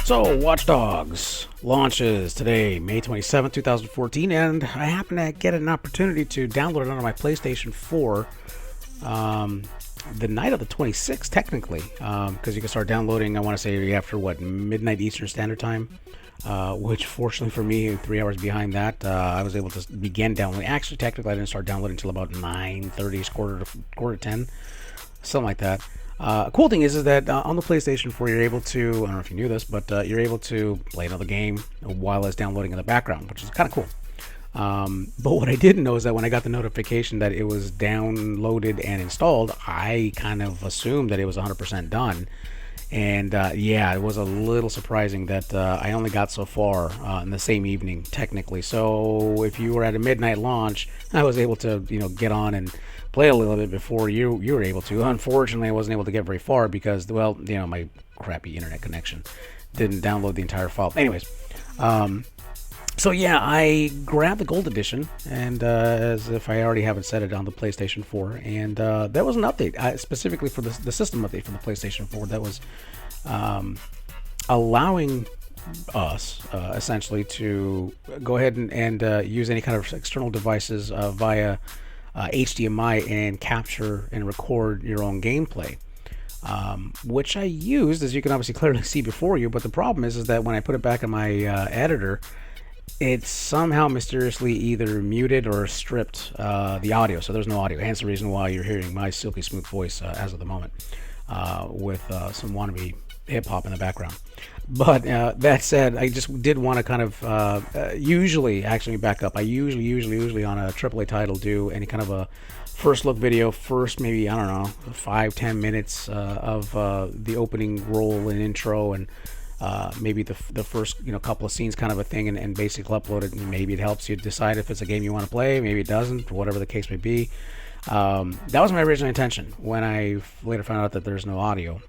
So, Watch Dogs launches today, May 27th, 2014, and I happen to get an opportunity to download it onto my PlayStation 4 the night of the 26th, technically, because you can start downloading, I want to say, after, midnight Eastern Standard Time, which, fortunately for me, 3 hours behind that, I was able to begin downloading. Actually, technically, I didn't start downloading until about 9:30, quarter to 10, something like that. Cool thing is that on the PlayStation 4 you're able to, I don't know if you knew this, but you're able to play another game while it's downloading in the background, which is kind of cool. But what I didn't know is that when I got the notification that it was downloaded and installed, I kind of assumed that it was 100% done. And yeah, it was a little surprising that I only got so far in the same evening, technically. So if you were at a midnight launch, I was able to, get on and play a little bit before you were able to. Unfortunately, I wasn't able to get very far because, my crappy internet connection didn't download the entire file. Anyways, so yeah, I grabbed the Gold Edition, and as if I already haven't said it, on the PlayStation 4, and there was an update, specifically for the system update for the PlayStation 4 that was allowing us essentially to go ahead and use any kind of external devices via HDMI and capture and record your own gameplay, which I used, as you can obviously clearly see before you. But the problem is that when I put it back in my editor, it somehow mysteriously either muted or stripped the audio, so there's no audio. Hence the reason why you're hearing my silky smooth voice as of the moment, with some wannabe hip hop in the background. But that said, I just did want to kind of usually, actually back up, I usually on a AAA title do any kind of a first look video, maybe, I don't know, 5-10 minutes of the opening roll and intro, and maybe the first couple of scenes, kind of a thing, and basically upload it, and maybe it helps you decide if it's a game you want to play, maybe it doesn't, whatever the case may be. That was my original intention. When I later found out that there's no audio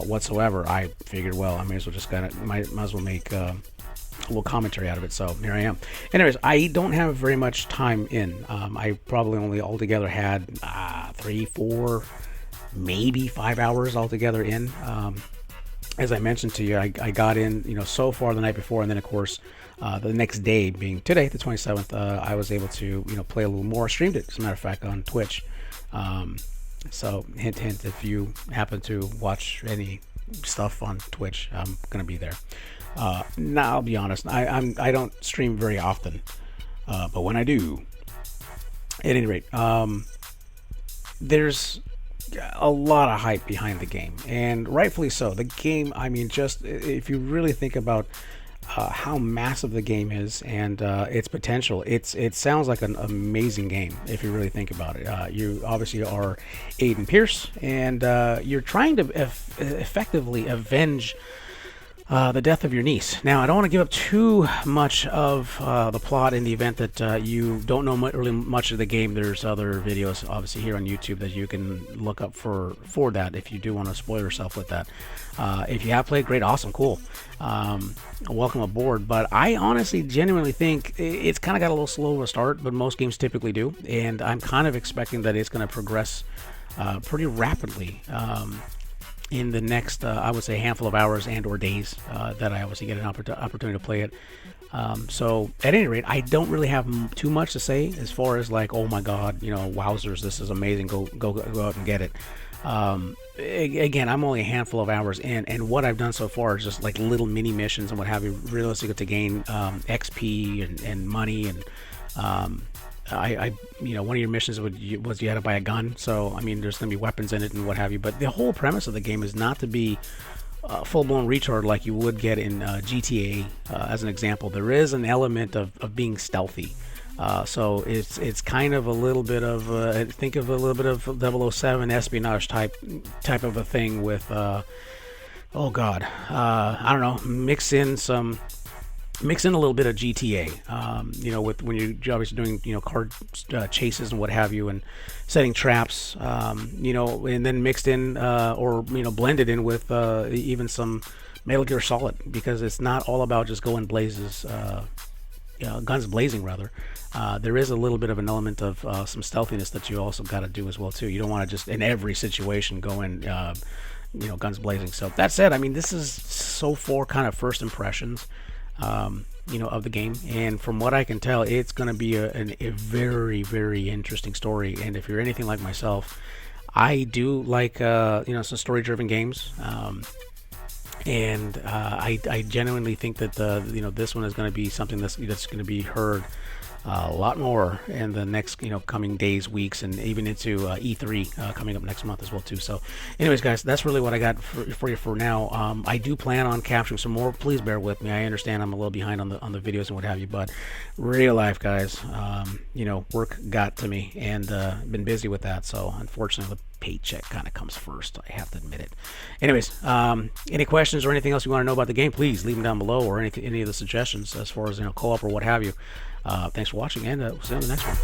whatsoever, I figured, well, I may as well make a little commentary out of it. So here I am. Anyways, I don't have very much time in. I probably only altogether had 3, 4, maybe 5 hours altogether in. As I mentioned to you, I got in, so far the night before, and then of course the next day, being today, the 27th, I was able to play a little more. Streamed it, as a matter of fact, on Twitch. So hint, if you happen to watch any stuff on Twitch, I'm gonna be there. Now I'll be honest, I don't stream very often, but when I do, at any rate, there's a lot of hype behind the game, and rightfully so. The game, I mean, just if you really think about how massive the game is and its potential, it sounds like an amazing game if you really think about it. You obviously are Aiden Pierce, and you're trying to effectively avenge the death of your niece. Now, I don't want to give up too much of the plot in the event that you don't know really much of the game. There's other videos, obviously, here on YouTube that you can look up for that if you do want to spoil yourself with that. If you have played, great, awesome, cool. Welcome aboard. But I honestly, genuinely think it's kind of got a little slow of a start, but most games typically do. And I'm kind of expecting that it's going to progress pretty rapidly in the next, I would say, handful of hours and or days that I obviously get an opportunity to play it. So at any rate, I don't really have too much to say as far as like, oh my god, wowzers, this is amazing, go out and get it. Again, I'm only a handful of hours in, and what I've done so far is just like little mini missions and what have you, realistically, to gain XP and money, and one of your missions was you had to buy a gun, so I mean there's gonna be weapons in it and what have you, but the whole premise of the game is not to be full-blown retard like you would get in GTA. As an example, there is an element of being stealthy, so it's kind of a little bit of think of a little bit of 007 espionage type of a thing with I don't know, mix in a little bit of GTA, with when you're obviously doing, car chases and what have you, and setting traps, and then mixed in or blended in with even some Metal Gear Solid, because it's not all about just going blazes Guns Blazing rather, there is a little bit of an element of some stealthiness that you also got to do as well too. You don't want to just in every situation go in, guns blazing. So that said, I mean, this is so far kind of first impressions, of the game, and from what I can tell, it's going to be a very, very interesting story. And if you're anything like myself, I do like some story-driven games. And I genuinely think that this one is going to be something that's going to be heard a lot more in the next coming days, weeks, and even into E3 coming up next month as well too. So, anyways, guys, that's really what I got for you for now. I do plan on capturing some more. Please bear with me. I understand I'm a little behind on the videos and what have you, but real life, guys, work got to me, and been busy with that. So, unfortunately, the paycheck kind of comes first. I have to admit it. Anyways, any questions or anything else you want to know about the game, please leave them down below, or any of the suggestions as far as co-op or what have you. Thanks for watching, and we'll see you on the next one.